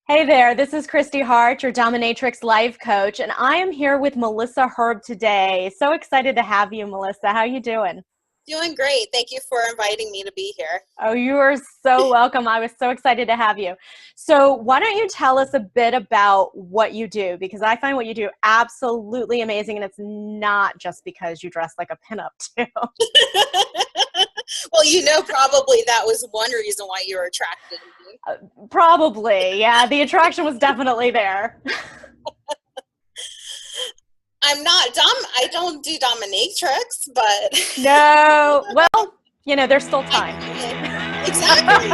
Hey there, this is Christy Hart, your Dominatrix Life Coach, and I am here with Melissa Herb today. So excited to have you, Melissa. How you doing? Doing great. Thank you for inviting me to be here. Oh, you are so welcome. I was so excited to have you. So why don't you tell us a bit about what you do? Because I find what you do absolutely amazing, and it's not just because you dress like a pinup too. Well, probably that was one reason why you were attracted to me. Probably, yeah. The attraction was definitely there. I'm not I don't do dominatrix, but No, well, there's still I time. could. Exactly.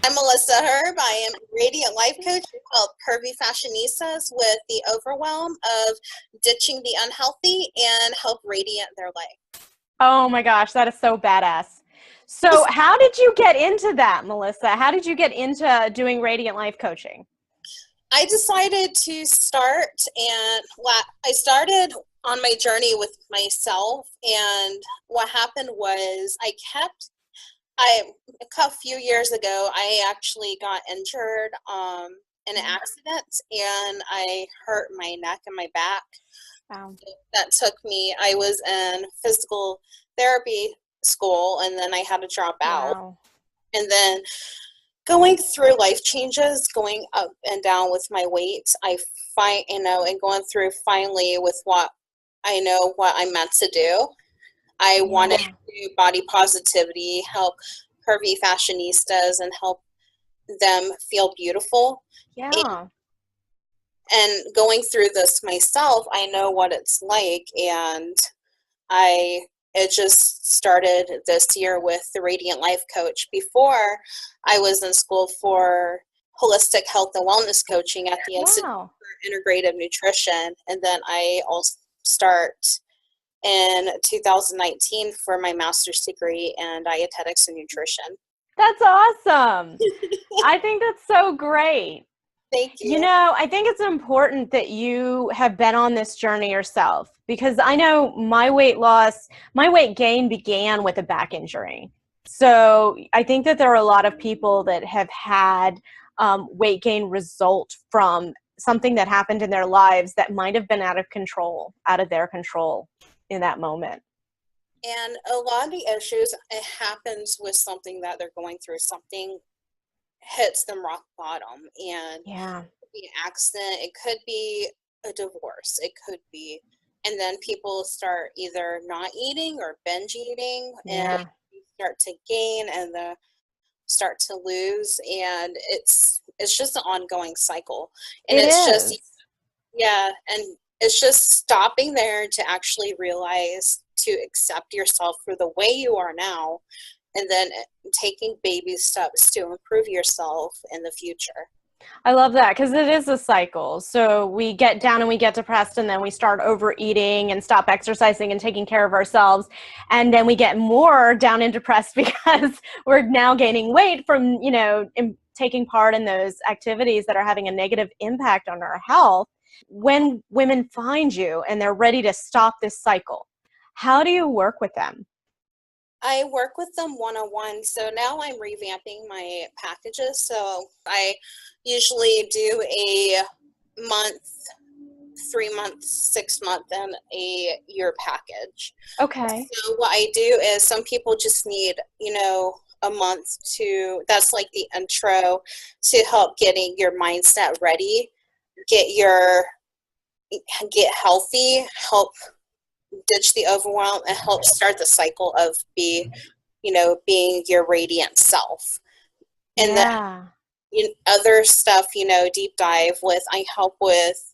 I'm Melissa Herb. I am a radiant life coach who help curvy fashionistas with the overwhelm of ditching the unhealthy and help radiant their life. Oh my gosh, that is so badass. So how did you get into that, Melissa? How did you get into doing Radiant Life Coaching? I decided to start, and I started on my journey with myself. And what happened was a few years ago, I actually got injured in an accident, and I hurt my neck and my back. Wow. That took me, I was in physical therapy school, and then I had to drop out. Wow. And then going through life changes, going up and down with my weight, and going through finally with what I know what I'm meant to do. I wanted to do body positivity, help curvy fashionistas, and help them feel beautiful. Yeah. And going through this myself, I know what it's like, and it just started this year with the Radiant Life Coach. Before, I was in school for holistic health and wellness coaching at the Institute Wow. for Integrative Nutrition, and then I also start in 2019 for my master's degree in dietetics and nutrition. That's awesome. I think that's so great. Thank you. I think it's important that you have been on this journey yourself, because I know my weight gain began with a back injury. So I think that there are a lot of people that have had weight gain result from something that happened in their lives that might have been out of their control in that moment. And a lot of the issues, it happens with something that they're going through. Something hits them rock bottom, and Yeah. it could be an accident, it could be a divorce, it could be, and then people start either not eating or binge eating, and Yeah. you start to gain and start to lose, and it's just an ongoing cycle. And It it's just, is. yeah, and it's just stopping there to actually realize, to accept yourself for the way you are now, and then taking baby steps to improve yourself in the future. I love that, because it is a cycle. So we get down and we get depressed, and then we start overeating and stop exercising and taking care of ourselves. And then we get more down and depressed because we're now gaining weight from, taking part in those activities that are having a negative impact on our health. When women find you and they're ready to stop this cycle, how do you work with them? I work with them one-on-one. So now I'm revamping my packages. So I usually do a month, 3 month, 6 month, and a year package. Okay. So what I do is, some people just need, a month that's like the intro to help getting your mindset ready, get your, get healthy, help ditch the overwhelm, and help start the cycle of being your radiant self. And then Yeah. other stuff, deep dive with, I help with,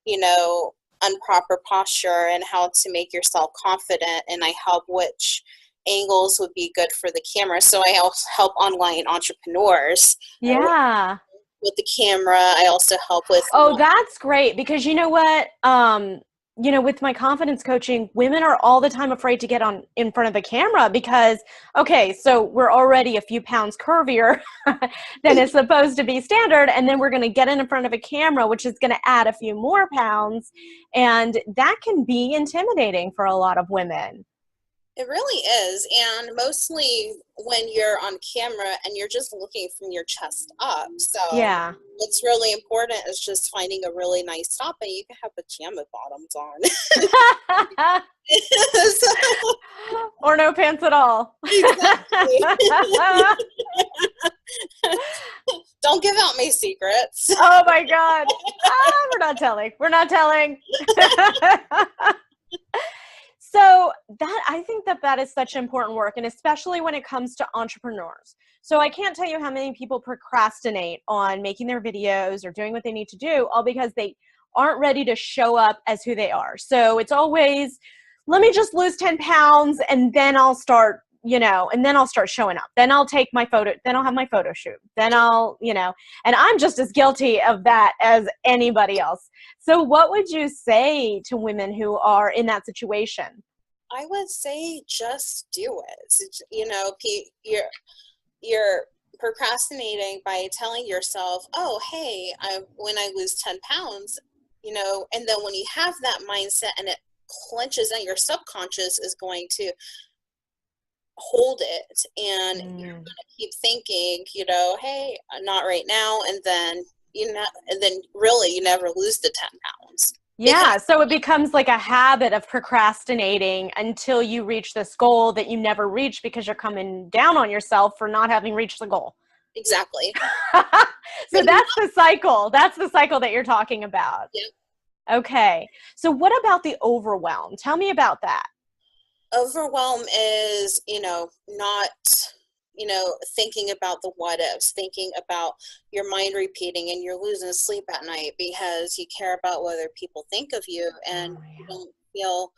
improper posture and how to make yourself confident, and I help which angles would be good for the camera. So I also help online entrepreneurs Yeah. with the camera. I also help with Oh, that's great, because you know what? With my confidence coaching, women are all the time afraid to get on in front of the camera because, okay, so we're already a few pounds curvier than is supposed to be standard, and then we're going to get in front of a camera, which is going to add a few more pounds, and that can be intimidating for a lot of women. It really is. And mostly when you're on camera and you're just looking from your chest up. So Yeah. what's really important is just finding a really nice top, and you can have pajama bottoms on. So, Or no pants at all. exactly. Don't give out my secrets. Oh my God. We're not telling. We're not telling. So that, I think that that is such important work, and especially when it comes to entrepreneurs. So I can't tell you how many people procrastinate on making their videos or doing what they need to do, all because they aren't ready to show up as who they are. So it's always, let me just lose 10 pounds and then I'll start, and then I'll start showing up. Then I'll take my photo, then I'll have my photo shoot. Then and I'm just as guilty of that as anybody else. So what would you say to women who are in that situation? I would say just do it. You're procrastinating by telling yourself, "Oh, hey, when I lose 10 pounds, and then when you have that mindset and it clenches in, your subconscious is going to hold it, and you're going to keep thinking, hey, not right now, and then really you never lose the 10 pounds. Yeah, so it becomes like a habit of procrastinating until you reach this goal that you never reach because you're coming down on yourself for not having reached the goal. Exactly. So that's the cycle. That's the cycle that you're talking about. Yep. Okay. So what about the overwhelm? Tell me about that. Overwhelm is, not, thinking about the what ifs, thinking about your mind repeating, and you're losing sleep at night because you care about what other people think of you, and you don't feel,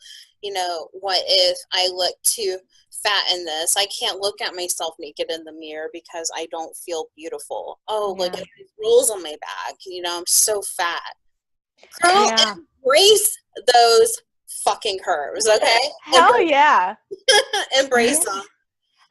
what if I look too fat in this? I can't look at myself naked in the mirror because I don't feel beautiful. Oh, look at these rolls on my back. I'm so fat. Girl, embrace those fucking curves, okay? Hell yeah. Embrace them.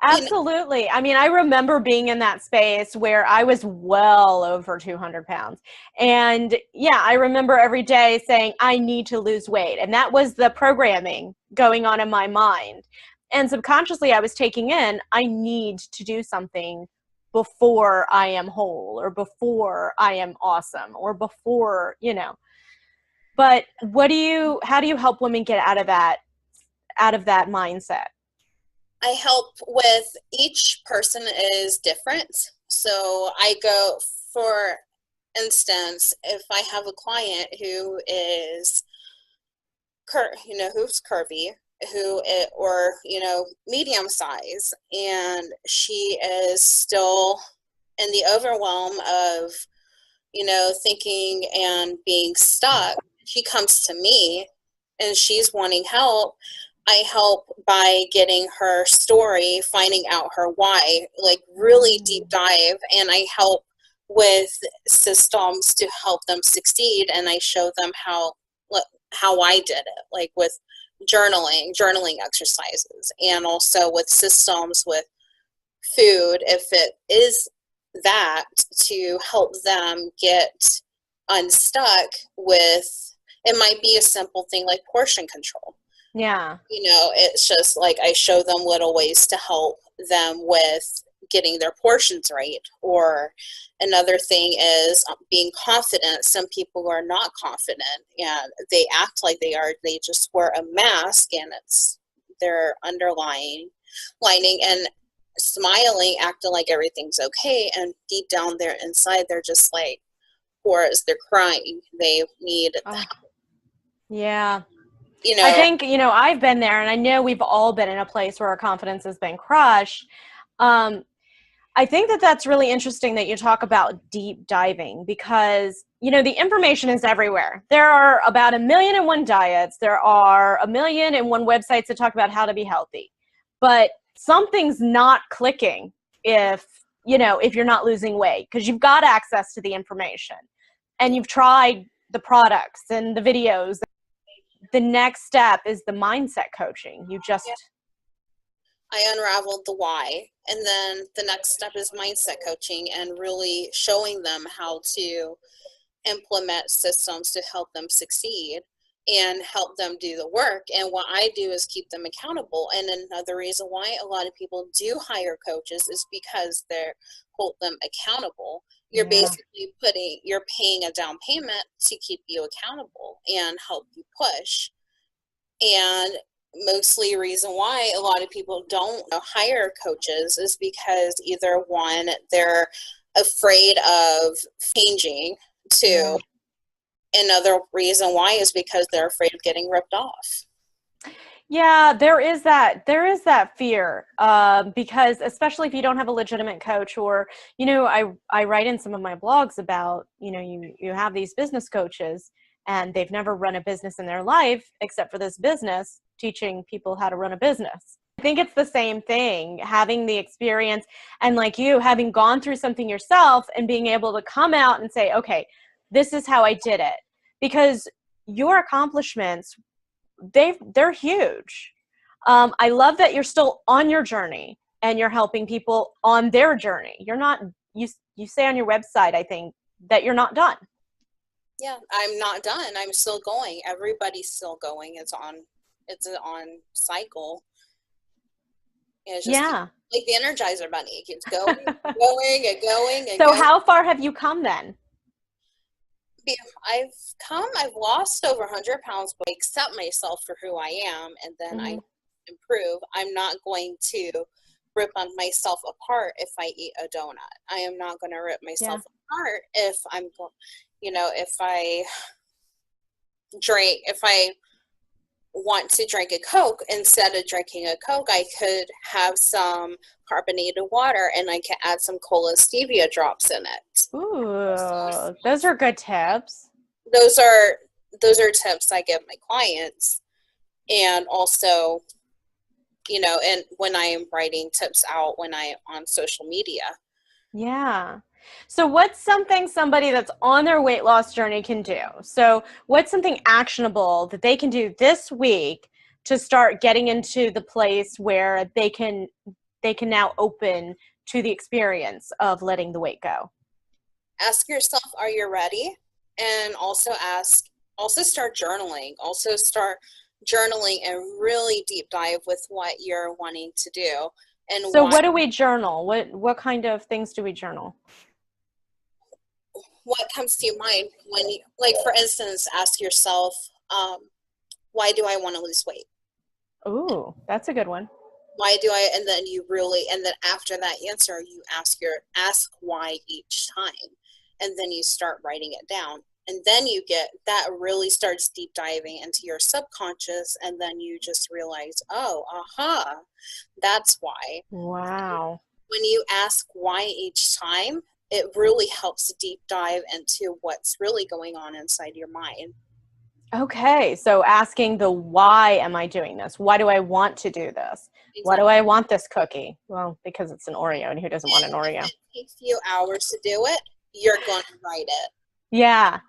Absolutely. I mean, I remember being in that space where I was well over 200 pounds. And yeah, I remember every day saying, I need to lose weight. And that was the programming going on in my mind. And subconsciously, I was taking in, I need to do something before I am whole, or before I am awesome, or before, But how do you help women get out of that mindset? I help with, each person is different. So I go, for instance, if I have a client who is, who's curvy, or, medium size, and she is still in the overwhelm of, thinking and being stuck, she comes to me and she's wanting help. I help by getting her story, finding out her why, like really deep dive, and I help with systems to help them succeed, and I show them how I did it, like with journaling exercises, and also with systems with food, if it is that, to help them get unstuck with, it might be a simple thing like portion control. Yeah. It's just like I show them little ways to help them with getting their portions right. Or another thing is being confident. Some people are not confident and they act like they are. They just wear a mask and it's their underlying lining and smiling, acting like everything's okay. And deep down there inside, they're just like, chorus, they're crying. They need help. Yeah. I think, I've been there, and I know we've all been in a place where our confidence has been crushed. I think that that's really interesting that you talk about deep diving because, the information is everywhere. There are about 1,000,001 diets. There are 1,000,001 websites that talk about how to be healthy. But something's not clicking if you're not losing weight, because you've got access to the information and you've tried the products and the videos. The next step is the mindset coaching. I unraveled the why, and then the next step is mindset coaching and really showing them how to implement systems to help them succeed. and help them do the work. And what I do is keep them accountable. And another reason why a lot of people do hire coaches is because they hold them accountable. You're basically you're paying a down payment to keep you accountable and help you push. And mostly reason why a lot of people don't hire coaches is because either one, they're afraid of changing. Two, another reason why is because they're afraid of getting ripped off. Yeah, there is that fear, because especially if you don't have a legitimate coach, or, I write in some of my blogs about, you have these business coaches and they've never run a business in their life except for this business, teaching people how to run a business. I think it's the same thing, having the experience and, like you, having gone through something yourself and being able to come out and say, okay, this is how I did it. Because your accomplishments, they're huge. I love that you're still on your journey and you're helping people on their journey. You're not, you say on your website, I think, that you're not done. Yeah, I'm not done. I'm still going. Everybody's still going. It's on cycle. And it's just like the Energizer Bunny. It keeps going, going, and going. And so going. How far have you come then? I've lost over 100 pounds, but I accept myself for who I am, and then I improve. I'm not going to rip on myself apart if I eat a donut. I am not going to rip myself apart if if I want to drink a Coke. Instead of drinking a Coke, I could have some carbonated water and I can add some cola stevia drops in it. Ooh, those are good tips. Those are tips I give my clients, and also, and when I am writing tips out when I on social media. Yeah. So what's something somebody that's on their weight loss journey can do? So what's something actionable that they can do this week to start getting into the place where they can now open to the experience of letting the weight go? Ask yourself, are you ready? And also start journaling. Also start journaling and really deep dive with what you're wanting to do. And so what do we journal? What kind of things do we journal? What comes to your mind when you, like, for instance, ask yourself, why do I want to lose weight? Ooh, that's a good one. Why do I, and then after that answer, you ask why each time. And then you start writing it down. And then that really starts deep diving into your subconscious. And then you just realize, oh, aha, that's why. Wow. When you ask why each time, it really helps deep dive into what's really going on inside your mind. Okay, so asking the why am I doing this? Why do I want to do this? Exactly. Why do I want this cookie? Well, because it's an Oreo, and who doesn't want an Oreo? If it takes you hours to do it, you're going to write it. Yeah.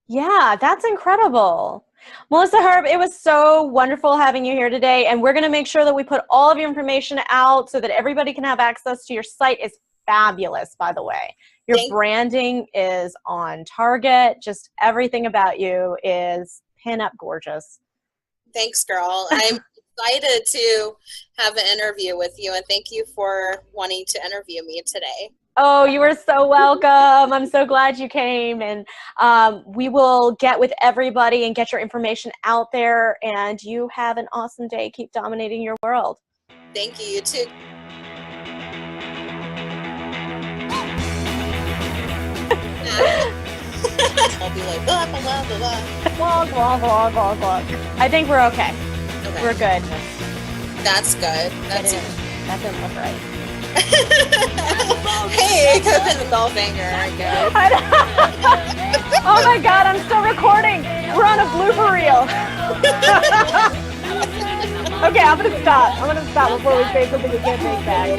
Yeah, that's incredible. Melissa Herb, it was so wonderful having you here today, and we're going to make sure that we put all of your information out so that everybody can have access to your site. It's fabulous, by the way. Your branding is on target. Just everything about you is pin-up gorgeous. Thanks, girl. I'm excited to have an interview with you, and thank you for wanting to interview me today. Oh, you are so welcome. I'm so glad you came, and we will get with everybody and get your information out there, and you have an awesome day. Keep dominating your world. Thank you. You too. I'll be like, blah, blah, blah, blah, blah. Blah, blah, blah, blah. I think we're okay. We're good. That's good. That didn't look right. Hey, could have been the bell finger, I guess. Oh my God, I'm still recording. We're on a blooper reel. Okay, I'm gonna stop before we say something we can't take back.